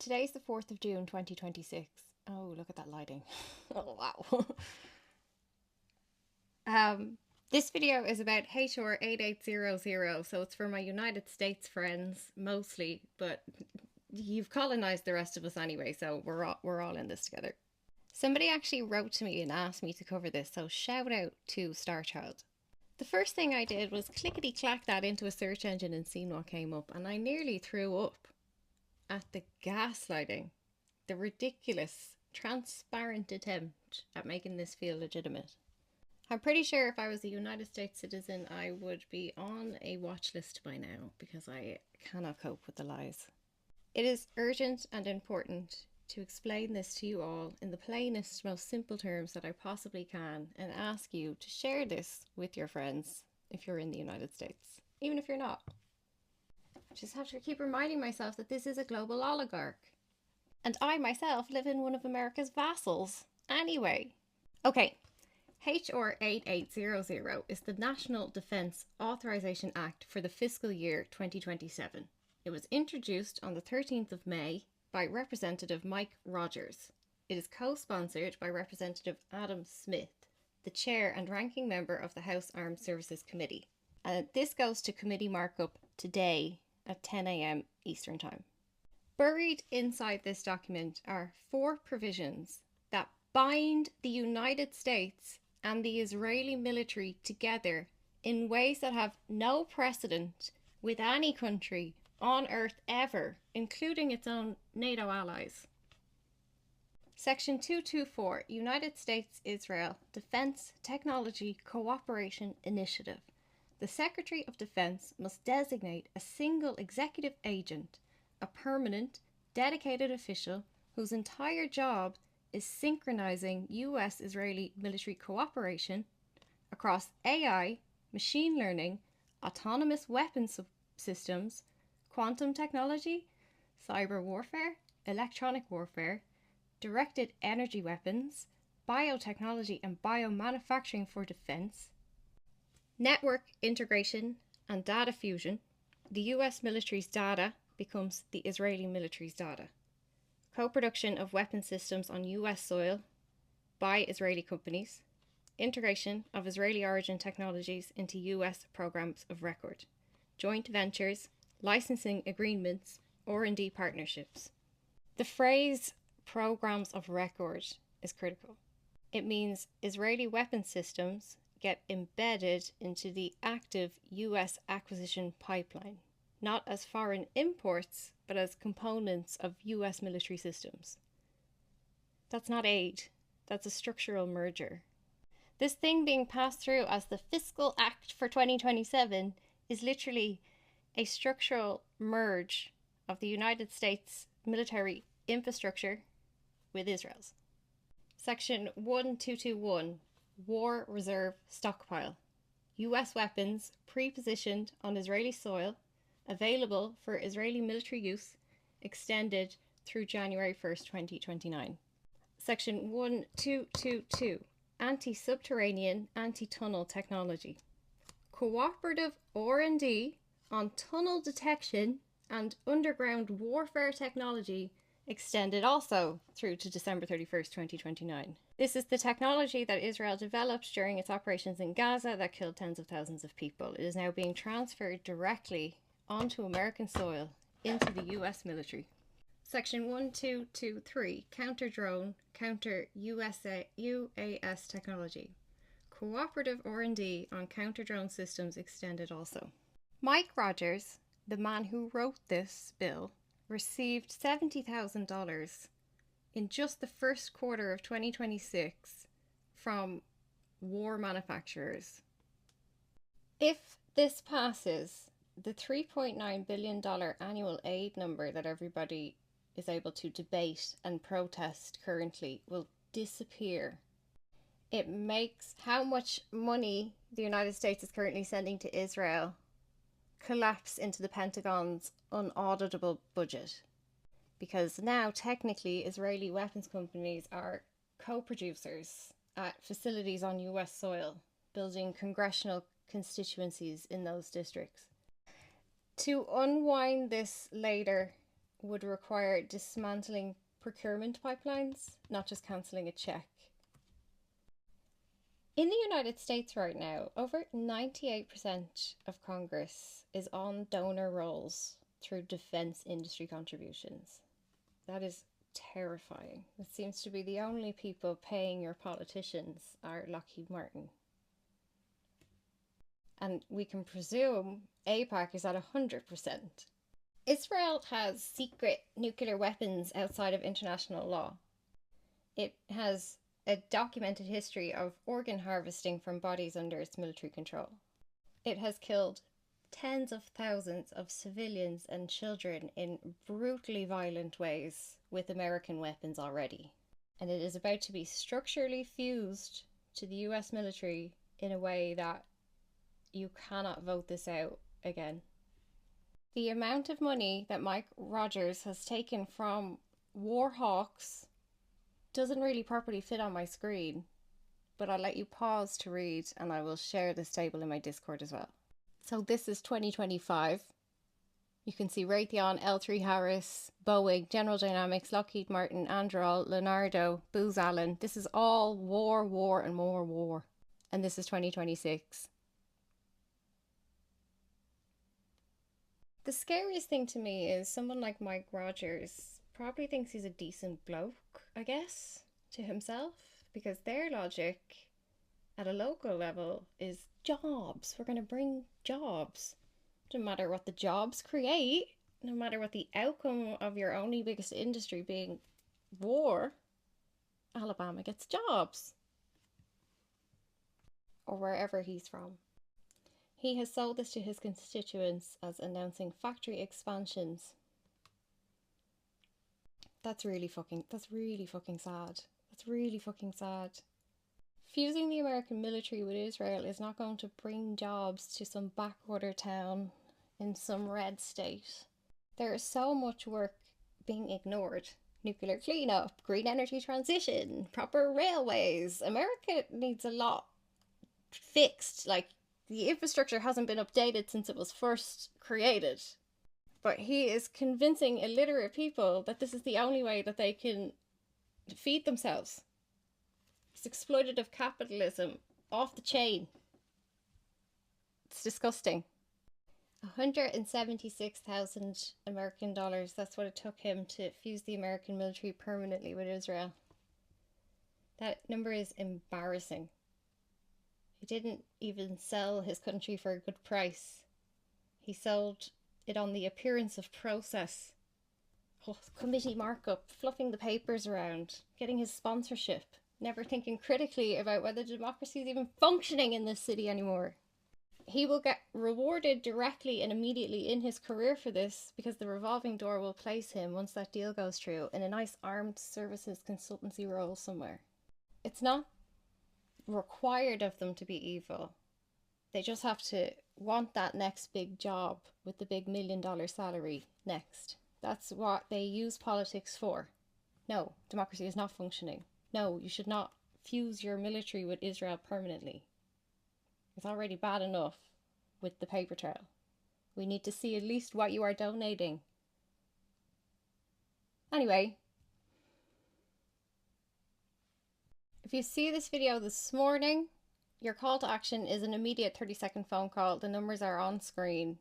Today's the 4th of June 2026. Oh, look at that lighting. Oh, wow. This video is about HR 8800, so it's for my United States friends mostly, but you've colonized the rest of us anyway, so we're all in this together. Somebody actually wrote to me and asked me to cover this, so shout out to Starchild. The first thing I did was clickety clack that into a search engine and seen what came up, and I nearly threw up at the gaslighting, the ridiculous, transparent attempt at making this feel legitimate. I'm pretty sure if I was a United States citizen, I would be on a watch list by now because I cannot cope with the lies. It is urgent and important to explain this to you all in the plainest, most simple terms that I possibly can and ask you to share this with your friends if you're in the United States, even if you're not. I just have to keep reminding myself that this is a global oligarch. And I myself live in one of America's vassals. Anyway. Okay. HR 8800 is the National Defense Authorization Act for the fiscal year 2027. It was introduced on the 13th of May by Representative Mike Rogers. It is co-sponsored by Representative Adam Smith, the chair and ranking member of the House Armed Services Committee. And this goes to committee markup today at 10 a.m. Eastern Time. Buried inside this document are 4 provisions that bind the United States and the Israeli military together in ways that have no precedent with any country on earth ever, including its own NATO allies. Section 224, United States-Israel Defense Technology Cooperation Initiative. The Secretary of Defense must designate a single executive agent, a permanent, dedicated official whose entire job is synchronizing US-Israeli military cooperation across AI, machine learning, autonomous weapons systems, quantum technology, cyber warfare, electronic warfare, directed energy weapons, biotechnology and biomanufacturing for defense, network integration and data fusion. The US military's data becomes the Israeli military's data. Co-production of weapon systems on US soil by Israeli companies. Integration of Israeli origin technologies into US programs of record. Joint ventures, licensing agreements, R&D partnerships. The phrase programs of record is critical. It means Israeli weapon systems get embedded into the active US acquisition pipeline, not as foreign imports, but as components of US military systems. That's not aid, that's a structural merger. This thing being passed through as the Fiscal Act for 2027 is literally a structural merge of the United States military infrastructure with Israel's. Section 1221, War Reserve Stockpile. US weapons pre-positioned on Israeli soil, available for Israeli military use, extended through January 1st, 2029. Section 1222, Anti-Subterranean Anti-Tunnel Technology. Cooperative R&D on tunnel detection and underground warfare technology extended also through to December 31st, 2029. This is the technology that Israel developed during its operations in Gaza that killed tens of thousands of people. It is now being transferred directly onto American soil into the US military. Section 1223, Counter-Drone, Counter-UAS technology. Cooperative R&D on counter-drone systems extended also. Mike Rogers, the man who wrote this bill, received $70,000 in just the first quarter of 2026 from war manufacturers. If this passes, the $3.9 billion annual aid number that everybody is able to debate and protest currently will disappear. It makes how much money the United States is currently sending to Israel collapse into the Pentagon's unauditable budget. Because now, technically, Israeli weapons companies are co-producers at facilities on US soil, building congressional constituencies in those districts. To unwind this later would require dismantling procurement pipelines, not just cancelling a check. In the United States right now, over 98% of Congress is on donor rolls through defense industry contributions. That is terrifying. It seems to be the only people paying your politicians are Lockheed Martin. And we can presume AIPAC is at 100%. Israel has secret nuclear weapons outside of international law. It has a documented history of organ harvesting from bodies under its military control. It has killed tens of thousands of civilians and children in brutally violent ways with American weapons already. And it is about to be structurally fused to the US military in a way that you cannot vote this out again. The amount of money that Mike Rogers has taken from war hawks doesn't really properly fit on my screen, but I'll let you pause to read and I will share this table in my Discord as well. So this is 2025. You can see Raytheon, L3Harris, Boeing, General Dynamics, Lockheed Martin, Anduril, Leonardo, Booz Allen. This is all war, and more war. And this is 2026. The scariest thing to me is someone like Mike Rogers probably thinks he's a decent bloke, I guess, to himself, because their logic at a local level is jobs. We're going to bring jobs. No matter what the jobs create, no matter what the outcome of your only biggest industry being war, Alabama gets jobs. Or wherever he's from. He has sold this to his constituents as announcing factory expansions. That's really fucking sad. That's really fucking sad. Fusing the American military with Israel is not going to bring jobs to some backwater town in some red state. There is so much work being ignored. Nuclear cleanup, green energy transition, proper railways. America needs a lot fixed. Like, the infrastructure hasn't been updated since it was first created. But he is convincing illiterate people that this is the only way that they can feed themselves. It's exploitative capitalism off the chain. It's disgusting. 176,000 American dollars. That's what it took him to fuse the American military permanently with Israel. That number is embarrassing. He didn't even sell his country for a good price. He sold it on the appearance of process. Oh, committee markup, fluffing the papers around, getting his sponsorship, never thinking critically about whether democracy is even functioning in this city anymore. He will get rewarded directly and immediately in his career for this, because the revolving door will place him, once that deal goes through, in a nice armed services consultancy role somewhere. It's not required of them to be evil. They just have to want that next big job with the big $1 million salary next. That's what they use politics for. No, democracy is not functioning. No, you should not fuse your military with Israel permanently. It's already bad enough with the paper trail. We need to see at least what you are donating. Anyway, if you see this video this morning, your call to action is an immediate 30-second phone call. The numbers are on screen.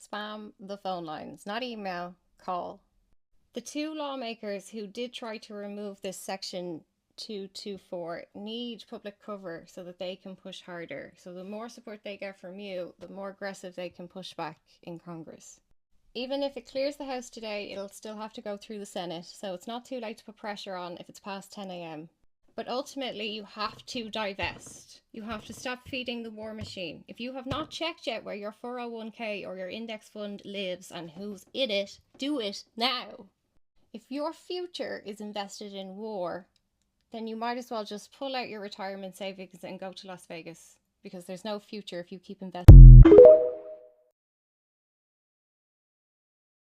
Spam the phone lines, not email, call. The two lawmakers who did try to remove this section 224 need public cover so that they can push harder. So the more support they get from you, the more aggressive they can push back in Congress. Even if it clears the House today, it'll still have to go through the Senate, so it's not too late to put pressure on if it's past 10 a.m. But ultimately, you have to divest. You have to stop feeding the war machine. If you have not checked yet where your 401k or your index fund lives and who's in it, do it now. If your future is invested in war, then you might as well just pull out your retirement savings and go to Las Vegas, because there's no future if you keep investing.